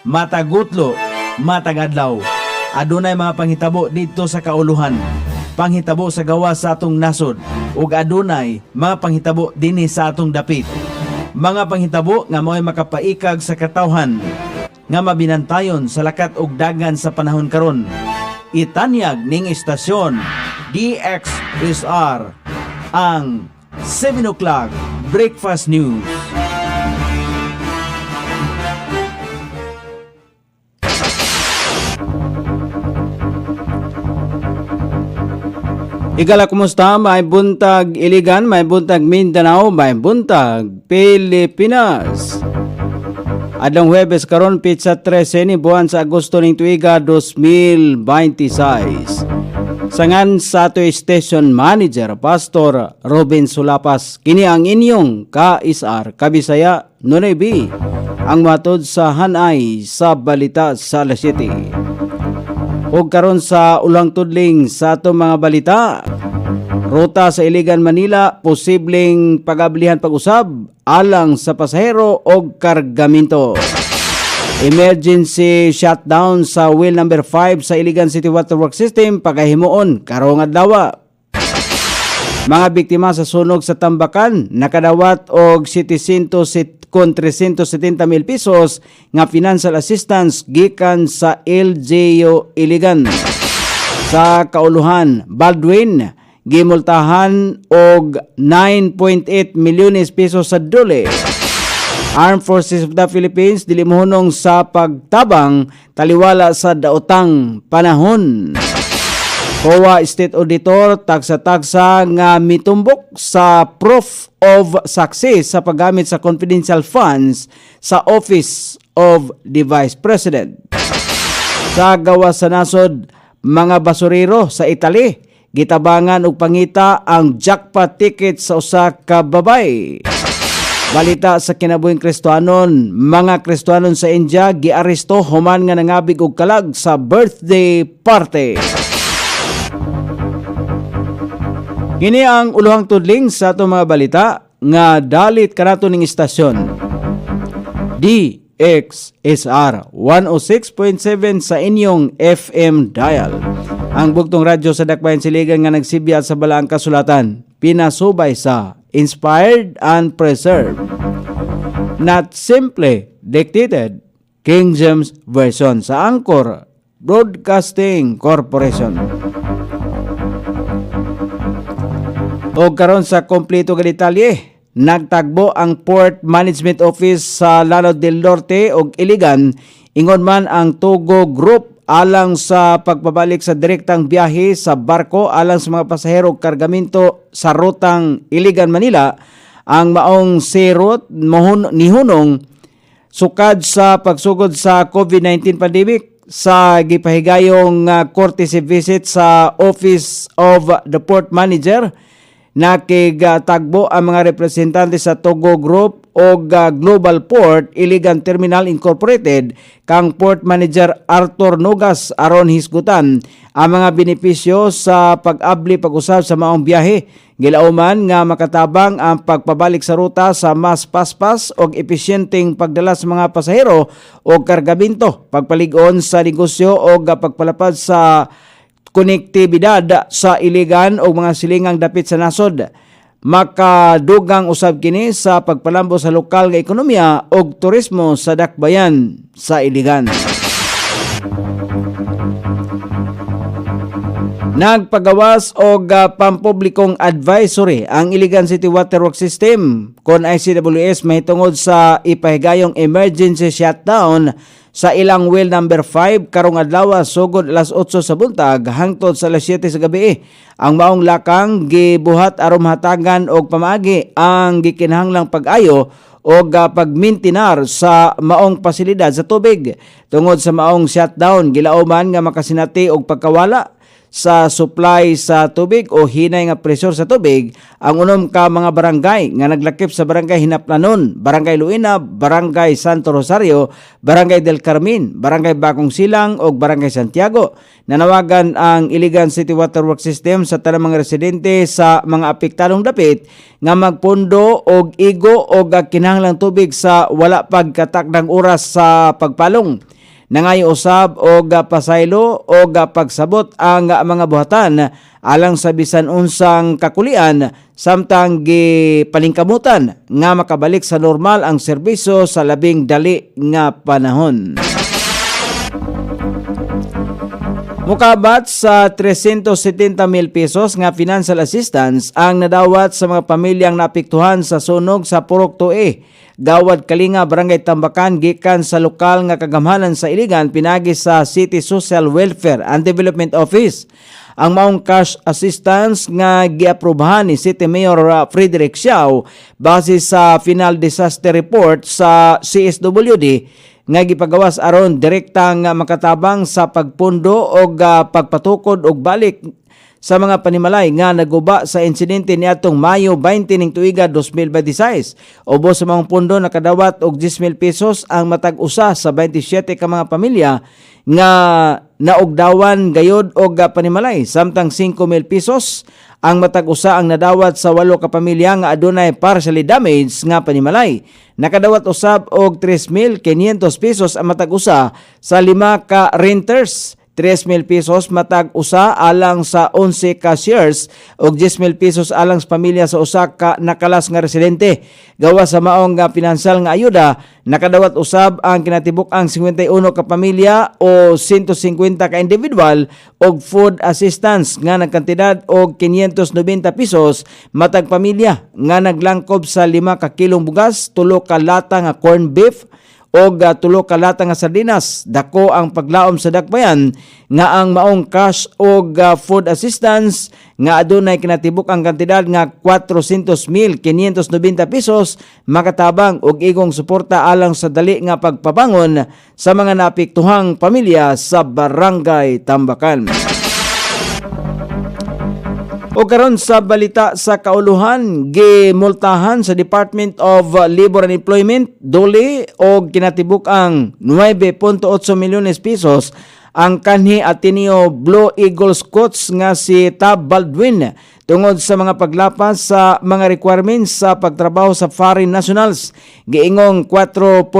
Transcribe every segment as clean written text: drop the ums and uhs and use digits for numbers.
matagutlo, matagadlaw. Adunay mga panghitabo dito sa kauluhan, panghitabo sa gawa sa atong nasod, ug adunay mga panghitabo dinhi sa atong dapit. Mga panghitabo nga mo'y makapaikag sa katawhan, nga mabinantayon sa lakat ug dagan sa panahon karon. Itanyag ning istasyon DXSR ang 7 o'clock Breakfast News. Igala, kumusta? May buntag Iligan, may buntag Mindanao, may buntag Pilipinas. Adang Huwebes karon pitsa 13 ni buwan sa Agosto ning tuiga 2026. Sangan sa ato station manager Pastor Robin Sulapas, kini ang inyong ka-isar Kabisaya Nunay B, ang matod sa hanay sa balita sa alas 7. Ug karon sa ulang tudling sa ato mga balita, ruta sa Iligan, Manila, posibleng pag-ablihan pag-usab alang sa pasahero o kargamento. Emergency shutdown sa wheel number 5 sa Iligan City Water Works System pagahimuon karong adlaw. Mga biktima sa sunog sa Tambakan nakadawat og 700 kon 370,000 pesos nga financial assistance gikan sa LGU Iligan. Sa kauluhan, Baldwin gimultahan og 9.8 milyones pesos sa dole. Armed Forces of the Philippines dilimuhonong sa pagtabang taliwala sa daotang panahon. COA State Auditor tagsa-tagsa nga mitumbok sa proof of success sa paggamit sa confidential funds sa Office of the Vice President. Sa gawas sa nasod, mga basurero sa Italy gitabangan og pangita ang jackpot ticket sa usa ka babay. Balita sa kinabuhing Kristohanon, mga Kristohanon sa India giaresto human nga nangabig og kalag sa birthday party. Kini ang uluhang tudling sa atong mga balita nga dalit kanato ning istasyon. DXSR 106.7 sa inyong FM dial. Ang bugtong radyo sa Dakbayan Siligan nga nagsibya sa balaang kasulatan, pinasubay sa inspired and preserved, not simply dictated, King James Version sa Anchor Broadcasting Corporation. O karon sa kompleto nga detalye, nagtagbo ang Port Management Office sa Lanao del Norte ug Iligan ingon man ang Tugo Group alang sa pagpabalik sa direktang biyahe sa barko alang sa mga pasahero ug kargamento sa rutang Iligan-Manila ang maong serot nihunong sukad sa pagsugod sa COVID-19 pandemic sa gipahigayong courtesy visit sa Office of the Port Manager. Nakigtagbo ang mga representante sa Togo Group o Global Port Iligan Terminal Incorporated kang Port Manager Arthur Nogas aron hisgutan ang mga benepisyo sa pag-abli pag-usab sa maong biyahe. Gilauman nga makatabang ang pagpabalik sa ruta sa mas paspas o epesyenteng pagdala sa mga pasahero o kargamento, pagpalig-on sa negosyo o pagpalapad sa konektibidad sa Iligan o mga silingang dapit sa nasod. Makadugang usab kini sa pagpalambo sa lokal nga ekonomiya o turismo sa Dakbayan sa Iligan. Nagpagawas og pampublikong advisory ang Iligan City Water Works System kon ICWS mahitungod sa ipahigayong emergency shutdown sa ilang well number 5 karong adlaw sugod alas 8 sa buntag hangtod sa alas 7 sa gabi. Ang maong lakang gibuhat aron mahatagan og pamaagi ang gikinahanglang pag-ayo o pagmintinar sa maong pasilidad sa tubig. Tungod sa maong shutdown, gilauman nga makasinati og pagkawala sa supply sa tubig o hinay nga presyor sa tubig ang unom ka mga barangay nga naglakip sa Barangay Hinaplanon, Barangay Luina, Barangay Santo Rosario, Barangay del Carmen, Barangay Bagong Silang ug Barangay Santiago. Nanawagan ang Iligan City Water Works System sa tanang mga residente sa mga apektadong dapit nga magpundo og igo og kinahanglang tubig sa wala pagkatakdang oras sa pagpalong. Nangayo usab og pasaylo og pagsabot ang mga buhatan alang sa bisan unsang kakulian samtang gipalingkamutan nga makabalik sa normal ang serbisyo sa labing dali nga panahon. Mukabat sa 370,000 pesos nga financial assistance ang nadawat sa mga pamilyang naapektuhan sa sunog sa Purok 2A, Gawad Kalinga, Barangay Tambakan, gikan sa lokal nga kagamhanan sa Iligan pinagi sa City Social Welfare and Development Office. Ang maong cash assistance nga giaprobahan ni City Mayor Frederick Siao base sa final disaster report sa CSWD nga gipagawas aron direkta nga makatabang sa pagpundo og pagpatukod og balik sa mga panimalay nga naguba sa insidente niadtong Mayo 20 ning tuiga 2026. Ubos sa mga pundo nakadawat og 10,000 pesos ang matag usa sa 27 ka mga pamilya nga naugdawan gayod og panimalay, samtang 5,000 pesos ang matag usa ang nadawat sa 8 ka pamilya nga adunay partially damaged nga panimalay. Nakadawat usab og 3,500 pesos ang matag usa sa 5 ka renters, 3,000 pesos matag usa alang sa 11 ka shares ug 10,000 pesos alang sa pamilya sa usa ka nakalas nga residente. Gawas sa maong nga pinansiyal nga ayuda, nakadawat usab ang kinatibuk-ang 51 ka pamilya o 150 ka individual og food assistance nga nagkantidad og 590 pesos matag pamilya nga naglangkob sa 5 ka kilong bugas, 3 ka lata nga corned beef og 3 ka lata nga sardinas. Dako ang paglaom sa dakbayan nga ang maong cash og food assistance nga adunay kinatibuk ang kantidad nga 400,590 pesos makatabang og igong suporta alang sa dali nga pagpabangon sa mga naapektuhang pamilya sa Barangay Tambakan. O karon sa balita sa kauluhan, gimultahan sa Department of Labor and Employment duli og kinatibuk ang 9.8 milyones pesos ang kanhi Ateneo Blue Eagles coach nga si Tab Baldwin tungod sa mga paglapas sa mga requirements sa pagtrabaho sa foreign nationals. Giingong 4.9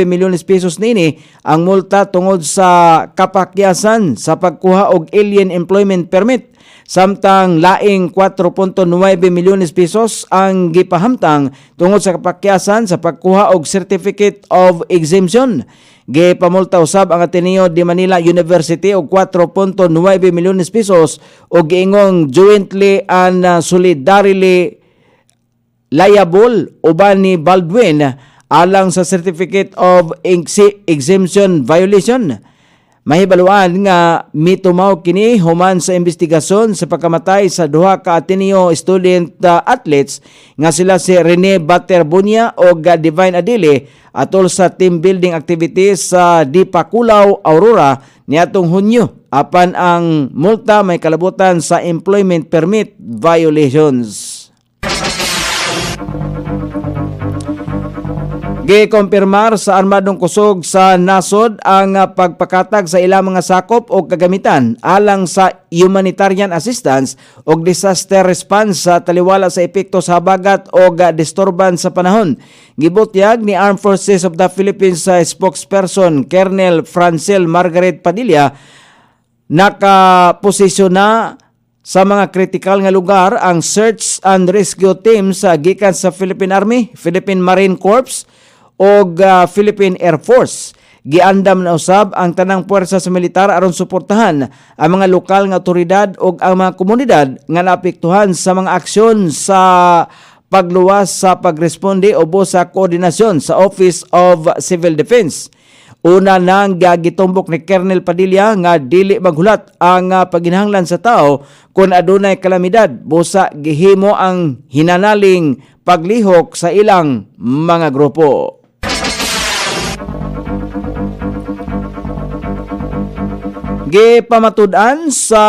milyones pesos nini ang multa tungod sa kapakyasan sa pagkuha og alien employment permit. Samtang laing 4.9 milyones pesos ang gipahamtang tungod sa kapakyasan sa pagkuha og Certificate of Exemption. Gipamulta usab ang Ateneo de Manila University og 4.9 milyones pesos og giingong jointly and solidarily liable uban ni Baldwin alang sa Certificate of Exemption violation. Mahibaluan nga mitumaw kini human sa investigasyon sa pagkamatay sa duha ka Ateneo student athletes nga sila si Rene Baterbunya o Divine Adile atol sa team building activities sa Dipakulaw, Aurora niadtong Hunyo. Apan ang multa may kalabutan sa employment permit violations. Gikumpirmar sa armadong kusog sa nasod ang pagpakatag sa ilang mga sakop o kagamitan alang sa humanitarian assistance o disaster response sa taliwala sa epekto sa habagat o disturbance sa panahon. Gibutyag ni Armed Forces of the Philippines spokesperson Colonel Francel Margaret Padilla, nakaposisyon sa mga kritikal nga lugar ang search and rescue teams gikan sa Philippine Army, Philippine Marine Corps o Philippine Air Force. Giandam na usab ang tanang puwersa sa militar aron suportahan ang mga lokal nga otoridad o ang mga komunidad nga naapektuhan sa mga aksyon sa pagluwas sa pagresponde o sa koordinasyon sa Office of Civil Defense. Una nang gagitumbok ni Colonel Padilla nga dili maghulat ang pagginahanglan sa tao kung adunay kalamidad, busa gihimo ang hinanaling paglihok sa ilang mga grupo. Gipamatud-an sa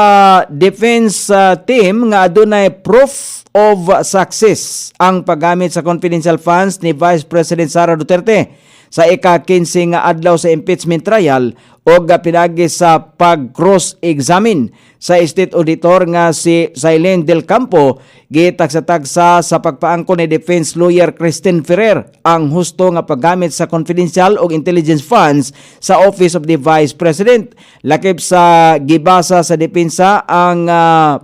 defense team nga adunay proof of success ang paggamit sa confidential funds ni Vice President Sara Duterte sa ika-15 nga adlaw sa impeachment trial o pinagi sa pag-cross-examine sa State Auditor nga si Silene Del Campo. Gitagsa-tagsa sa pagpaangko ni defense lawyer Christine Ferrer ang husto nga paggamit sa confidential o intelligence funds sa Office of the Vice President. Lakip sa gibasa sa depensa ang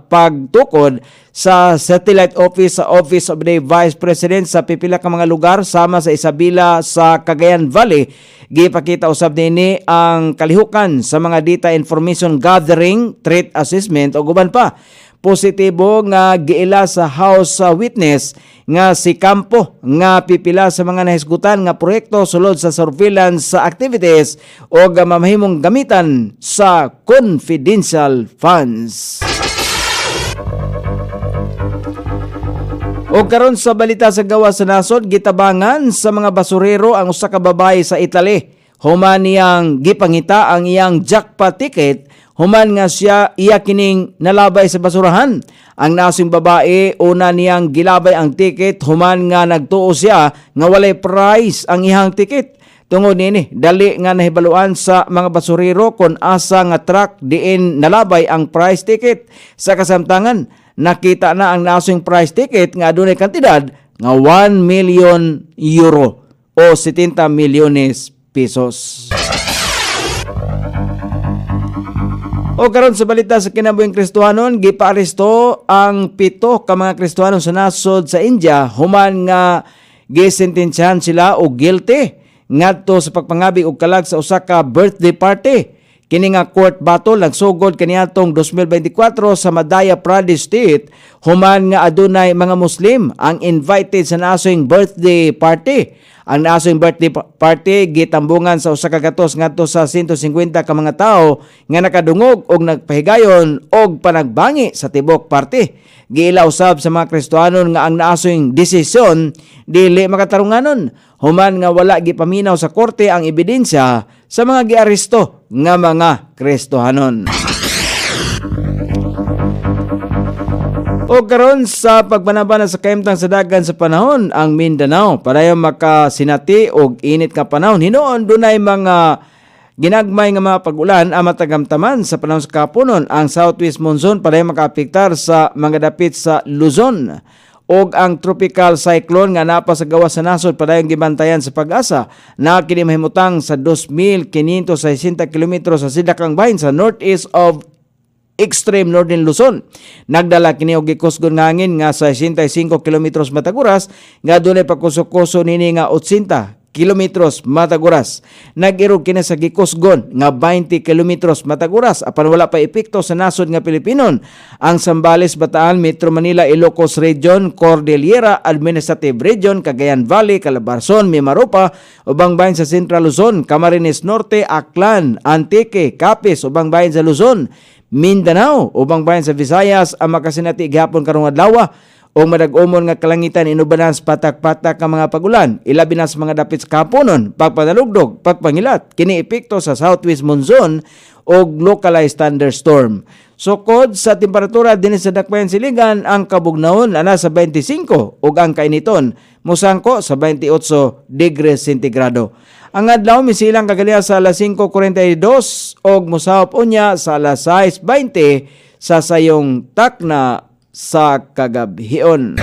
pagtukod sa satellite office sa Office of the Vice President sa pipila ka mga lugar sama sa Isabela sa Cagayan Valley. Gipakita usab nini ang kalihukan sa mga data information gathering, threat assessment o guban pa. Positibo nga giila sa House Witness nga si Campo nga pipila sa mga nahisgutan nga proyekto sulod sa surveillance activities o mamahimong gamitan sa confidential funds. O karon sa balita sa gawas sa nasod, gitabangan sa mga basurero ang usa ka babae sa Italy. Human niyang gipangita ang iyang jackpot ticket, human nga iya kining nalabay sa basurahan. Ang nasing babae, una niyang gilabay ang ticket, human nga nagtuo siya nga walay price ang iyang ticket. Tungod nini, dali nga nahibaluan sa mga basurero kung asa nga truck diin nalabay ang price ticket. Sa kasamtangan, nakita na ang nasing price ticket nga adunay kantidad nga 1 million euro o 70 milyones pesos. O karon sa balita sa kinabuhing Kristohanon, gipaaresto ang 7 ka mga Kristohanon sa nasod sa India human nga gisentensyahan sila og guilty ngadto sa pagpangabi og kalag sa usa ka birthday party. Kini nga court battle nagsugod kaniadtong 2024 sa Madhya Pradesh State human nga adunay mga Muslim ang invited sa nasing birthday party. Ang nasing birthday party gitambungan sa usa ka gatos ngadto sa 150 ka mga tawo nga nakadungog og nagpahigayon og panagbangi sa tibok party. Giila usab sa mga Kristohanon nga ang nasing desisyon dili makatarunganon human nga wala gipaminaw sa korte ang ebidensya sa mga giaresto nga mga Kristohanon. O karon sa pagbanabana sa kaimtang sa dagan sa panahon ang Mindanao padayon makasinati og init nga panahon. Hinuon dunay mga ginagmay nga mga pag-ulan ang matagamtaman sa panahon sa kapunon. Ang southwest monsoon padayon makaapektar sa mga dapit sa Luzon. Og ang tropical cyclone nga napa sa gawas sa nasod padayon gibantayan sa Pag-asa na kini mahimutang sa 2,560 kilometro sa sidlakang bahin sa northeast of extreme northern Luzon. Nagdala kini og gikusgon nga hangin nga sa 65 kilometros matag oras nga dunay pagkusok-kuso nini nga 80 kilometros matag oras. Nag-irog kini sa gikusgon nga 20 kilometros matag oras apan wala pa epekto sa nasod nga Pilipinon. Ang Zambales, Bataan, Metro Manila, Ilocos Region, Cordillera Administrative Region, Cagayan Valley, Calabarzon, Mimaropa, ubang bahin sa Central Luzon, Camarines Norte, Aklan, Antique, Capiz, ubang bahin sa Luzon, Mindanao, ubang bahin sa Visayas ang makasinati gihapon karong adlaw o madag-umon nga kalangitan inubanan sa patak-patak ang mga pagulan, ilabi na sa mga dapit sa kaponon, pagpanalugdog, pagpangilat, kini epekto sa southwest monsoon o localized thunderstorm. Sukod sa temperatura din sa dakbayan siligan, ang kabugnahon ana sa 25 ug ang kainiton musangko sa 28 degrees centigrado. Ang adlaw misilang kagaliha sa alas 5:42 ug mosahop unya sa alas 6:20 sa sayong takna sa kagabhion.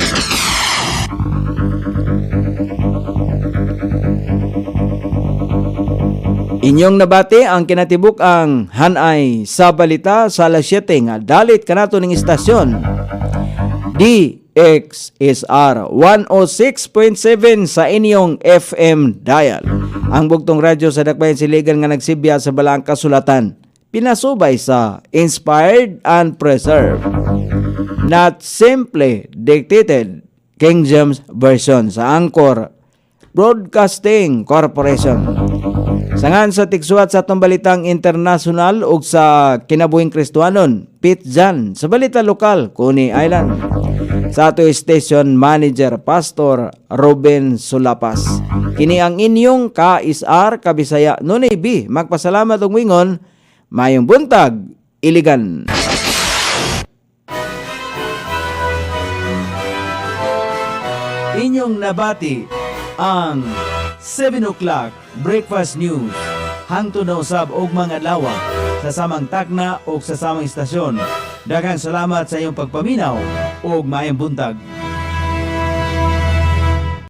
Inyong nabati ang kinatibuk ang hanay sa balita sa alas 7 nga dalit kanato ning istasyon DXSR 106.7 sa inyong FM dial. Ang bugtong radyo sa dakbayan siligan nga nagsibya sa balaang kasulatan, pinasubay sa inspired and preserved, not simply dictated King James Version sa Anchor Broadcasting Corporation. Sangan sa tigsuat sa atong balitang internasyonal ug sa kinabuhing Kristohanon, Pete Jan sa balita lokal, Coney Island. Sa ato station manager Pastor Ruben Sulapas. Kini ang inyong ka-isar kabisaya Nunay B. Magpasalamat og wingon, Mayong buntag, Iligan. Inyong nabati ang 7 o'clock Breakfast News. Hangtod na usab og mga lawa sa samang takna o sa samang istasyon. Daghang salamat sa iyong pagpaminaw og maayong buntag.